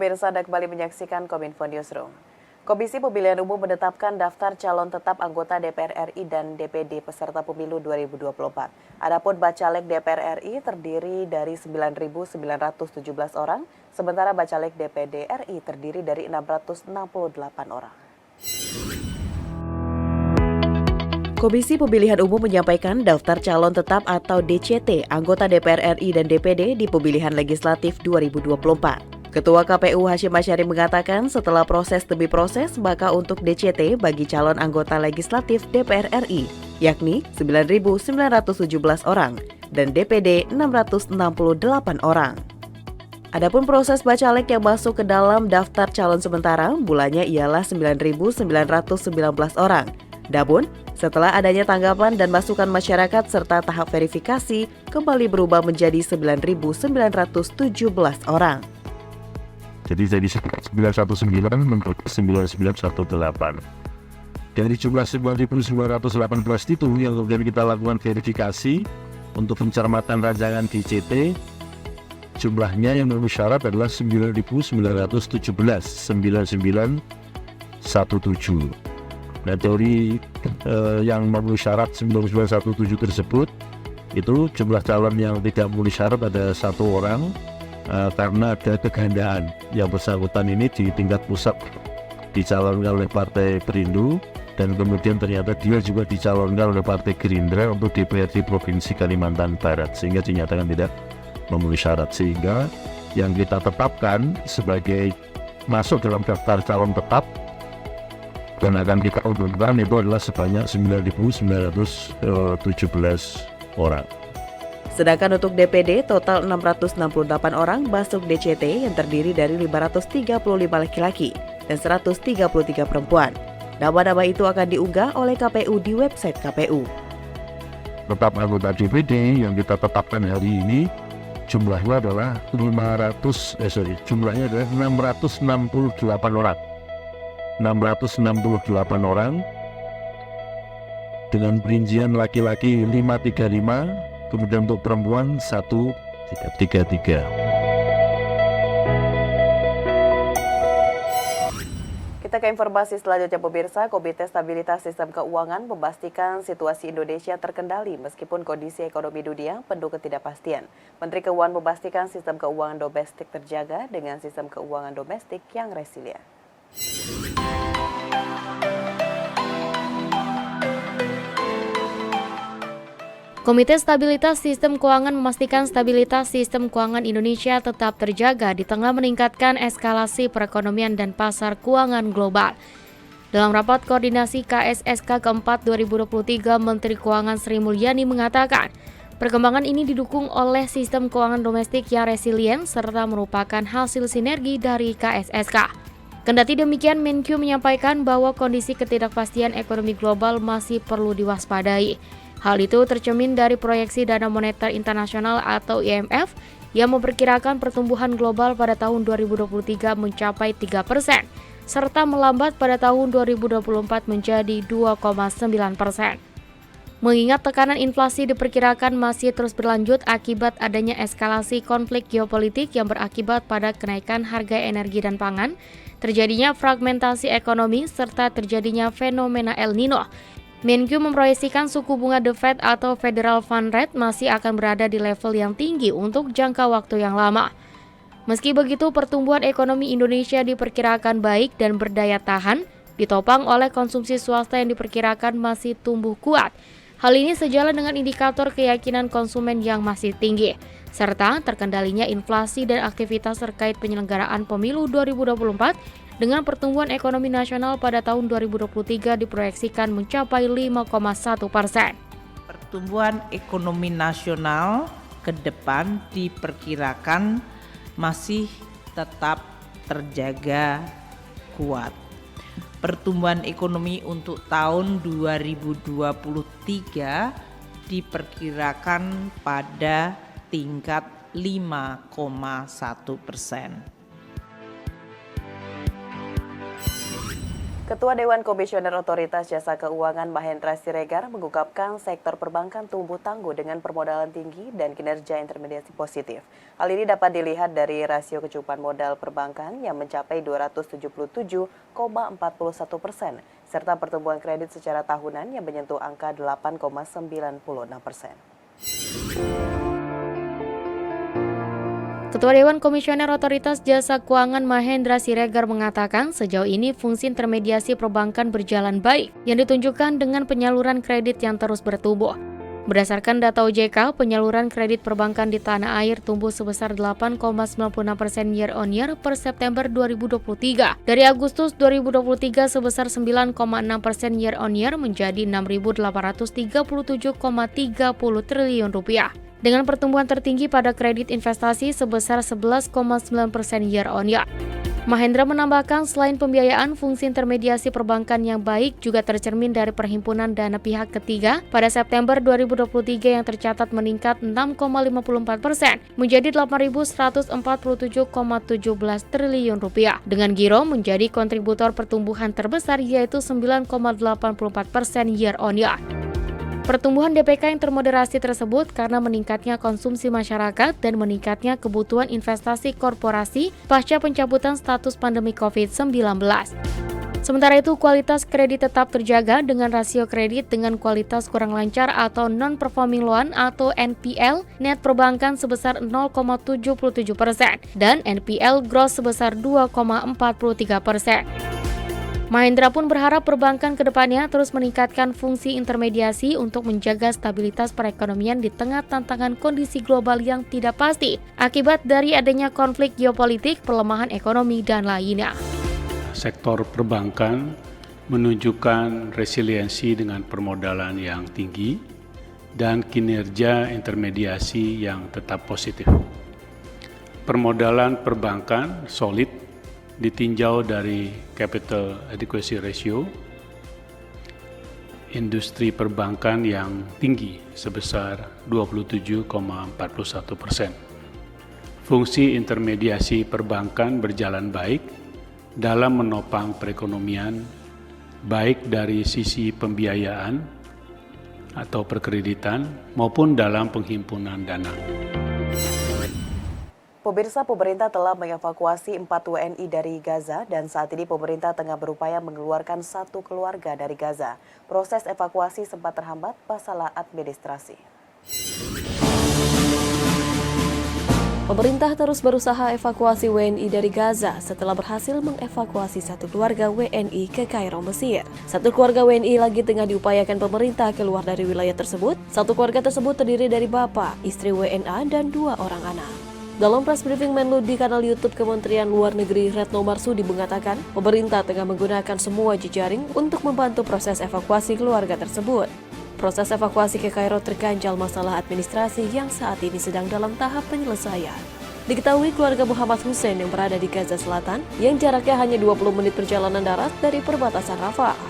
pemirsa, Anda kembali menyaksikan Kominfo Newsroom. Komisi Pemilihan Umum menetapkan daftar calon tetap anggota DPR RI dan DPD peserta pemilu 2024. Adapun Bacalek DPR RI terdiri dari 9.917 orang, sementara Bacalek DPD RI terdiri dari 668 orang. Komisi Pemilihan Umum menyampaikan daftar calon tetap atau DCT anggota DPR RI dan DPD di pemilihan legislatif 2024. Ketua KPU Hasyim Asyari mengatakan setelah proses demi proses, maka untuk DCT bagi calon anggota legislatif DPR RI, yakni 9.917 orang dan DPD 668 orang. Adapun proses bacalek yang masuk ke dalam daftar calon sementara, bulannya ialah 9.919 orang. Namun, setelah adanya tanggapan dan masukan masyarakat serta tahap verifikasi, kembali berubah menjadi 9.917 orang. Jadi 919 menjadi 9918. Dari jumlah 9.918 itu yang kemudian kita lakukan verifikasi untuk pencermatan rancangan DCT, jumlahnya yang memenuhi syarat adalah 9.917, 9917. Nah, teori yang memenuhi syarat 9917 tersebut, itu jumlah calon yang tidak memenuhi syarat ada 1 orang, karena ada kegandaan yang bersangkutan ini di tingkat pusat dicalonkan oleh Partai Perindo dan kemudian ternyata dia juga dicalonkan oleh Partai Gerindra untuk DPRD Provinsi Kalimantan Barat, sehingga dinyatakan tidak memenuhi syarat. Sehingga yang kita tetapkan sebagai masuk dalam daftar calon tetap dan akan kita umumkan itu adalah sebanyak 9.917 orang. Sedangkan untuk DPD, total 668 orang masuk DCT yang terdiri dari 535 laki-laki dan 133 perempuan. Nama-nama itu akan diunggah oleh KPU di website KPU. Tetap anggota DPD yang kita tetapkan hari ini jumlahnya adalah 668 orang. 668 orang dengan perincian laki-laki 535, kemudian untuk perempuan 133. Kita ke informasi selanjutnya pemirsa. Komite Stabilitas Sistem Keuangan memastikan situasi Indonesia terkendali meskipun kondisi ekonomi dunia penuh ketidakpastian. Menteri Keuangan memastikan sistem keuangan domestik terjaga dengan sistem keuangan domestik yang resilient. Komite Stabilitas Sistem Keuangan memastikan stabilitas sistem keuangan Indonesia tetap terjaga di tengah meningkatkan eskalasi perekonomian dan pasar keuangan global. Dalam rapat koordinasi KSSK keempat 2023, Menteri Keuangan Sri Mulyani mengatakan, perkembangan ini didukung oleh sistem keuangan domestik yang resilient serta merupakan hasil sinergi dari KSSK. Kendati demikian, Menkyu menyampaikan bahwa kondisi ketidakpastian ekonomi global masih perlu diwaspadai. Hal itu tercermin dari proyeksi Dana Moneter Internasional atau IMF yang memperkirakan pertumbuhan global pada tahun 2023 mencapai 3%, serta melambat pada tahun 2024 menjadi 2,9%. Mengingat tekanan inflasi diperkirakan masih terus berlanjut akibat adanya eskalasi konflik geopolitik yang berakibat pada kenaikan harga energi dan pangan, terjadinya fragmentasi ekonomi, serta terjadinya fenomena El Nino, Menkyu memproyeksikan suku bunga The Fed atau Federal Fund Rate masih akan berada di level yang tinggi untuk jangka waktu yang lama. Meski begitu, pertumbuhan ekonomi Indonesia diperkirakan baik dan berdaya tahan, ditopang oleh konsumsi swasta yang diperkirakan masih tumbuh kuat. Hal ini sejalan dengan indikator keyakinan konsumen yang masih tinggi, serta terkendalinya inflasi dan aktivitas terkait penyelenggaraan pemilu 2024 dengan pertumbuhan ekonomi nasional pada tahun 2023 diproyeksikan mencapai 5,1%. Pertumbuhan ekonomi nasional ke depan diperkirakan masih tetap terjaga kuat. Pertumbuhan ekonomi untuk tahun 2023 diperkirakan pada tingkat 5,1%. Ketua Dewan Komisioner Otoritas Jasa Keuangan Mahendra Siregar mengungkapkan sektor perbankan tumbuh tangguh dengan permodalan tinggi dan kinerja intermediasi positif. Hal ini dapat dilihat dari rasio kecukupan modal perbankan yang mencapai 277,41%, serta pertumbuhan kredit secara tahunan yang menyentuh angka 8,96%. Ketua Dewan Komisioner Otoritas Jasa Keuangan Mahendra Siregar mengatakan sejauh ini fungsi intermediasi perbankan berjalan baik yang ditunjukkan dengan penyaluran kredit yang terus bertumbuh. Berdasarkan data OJK, penyaluran kredit perbankan di tanah air tumbuh sebesar 8,96% year on year per September 2023. Dari Agustus 2023 sebesar 9,6% year on year menjadi 6.837,30 triliun rupiah. Dengan pertumbuhan tertinggi pada kredit investasi sebesar 11,9% year on year. Mahendra menambahkan selain pembiayaan, fungsi intermediasi perbankan yang baik juga tercermin dari perhimpunan dana pihak ketiga pada September 2023 yang tercatat meningkat 6,54% menjadi 8.147,17 triliun rupiah. Dengan giro menjadi kontributor pertumbuhan terbesar yaitu 9,84% year on year. Pertumbuhan DPK yang termoderasi tersebut karena meningkatnya konsumsi masyarakat dan meningkatnya kebutuhan investasi korporasi pasca pencabutan status pandemi COVID-19. Sementara itu, kualitas kredit tetap terjaga dengan rasio kredit dengan kualitas kurang lancar atau non-performing loan atau NPL net perbankan sebesar 0,77% dan NPL gross sebesar 2,43%. Mahendra pun berharap perbankan ke depannya terus meningkatkan fungsi intermediasi untuk menjaga stabilitas perekonomian di tengah tantangan kondisi global yang tidak pasti akibat dari adanya konflik geopolitik, pelemahan ekonomi, dan lainnya. Sektor perbankan menunjukkan resiliensi dengan permodalan yang tinggi dan kinerja intermediasi yang tetap positif. Permodalan perbankan solid ditinjau dari capital adequacy ratio, industri perbankan yang tinggi sebesar 27,41%. Fungsi intermediasi perbankan berjalan baik dalam menopang perekonomian, baik dari sisi pembiayaan atau perkreditan maupun dalam penghimpunan dana. Pemirsa, pemerintah telah mengevakuasi 4 WNI dari Gaza dan saat ini pemerintah tengah berupaya mengeluarkan 1 keluarga dari Gaza. Proses evakuasi sempat terhambat masalah administrasi. Pemerintah terus berusaha evakuasi WNI dari Gaza setelah berhasil mengevakuasi 1 keluarga WNI ke Kairo, Mesir. 1 keluarga WNI lagi tengah diupayakan pemerintah keluar dari wilayah tersebut. 1 keluarga tersebut terdiri dari bapak, istri WNA, dan 2 orang anak. Dalam press briefing Menlu di kanal YouTube Kementerian Luar Negeri, Retno Marsudi mengatakan, pemerintah tengah menggunakan semua jejaring untuk membantu proses evakuasi keluarga tersebut. Proses evakuasi ke Kairo terganjal masalah administrasi yang saat ini sedang dalam tahap penyelesaian. Diketahui keluarga Muhammad Hussein yang berada di Gaza Selatan, yang jaraknya hanya 20 menit perjalanan darat dari perbatasan Rafah.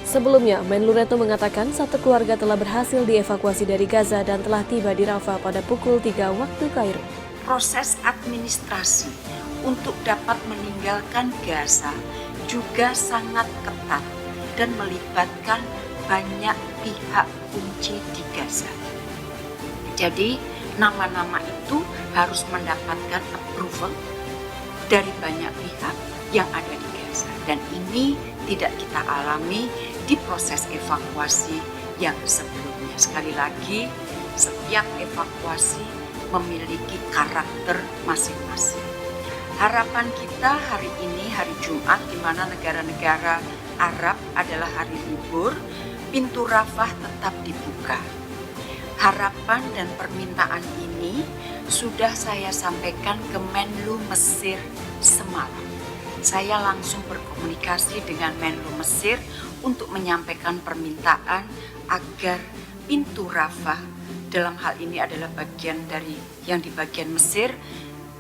Sebelumnya, Menlu Retno mengatakan 1 keluarga telah berhasil dievakuasi dari Gaza dan telah tiba di Rafah pada pukul 3 waktu Kairo. Proses administrasi untuk dapat meninggalkan Gaza juga sangat ketat dan melibatkan banyak pihak kunci di Gaza. Jadi, nama-nama itu harus mendapatkan approval dari banyak pihak yang ada di Gaza. Dan ini tidak kita alami di proses evakuasi yang sebelumnya. Sekali lagi, setiap evakuasi memiliki karakter masing-masing. Harapan kita hari ini, hari Jumat, di mana negara-negara Arab adalah hari libur, pintu Rafah tetap dibuka. Harapan dan permintaan ini sudah saya sampaikan ke Menlu Mesir semalam. Saya langsung berkomunikasi dengan Menlu Mesir untuk menyampaikan permintaan agar pintu Rafah dalam hal ini adalah bagian dari yang di bagian Mesir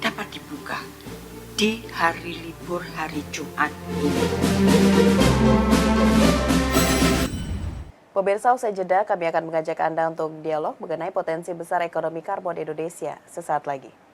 dapat dibuka di hari libur hari Jumat. Pemirsa, usai jeda kami akan mengajak Anda untuk dialog mengenai potensi besar ekonomi karbon Indonesia sesaat lagi.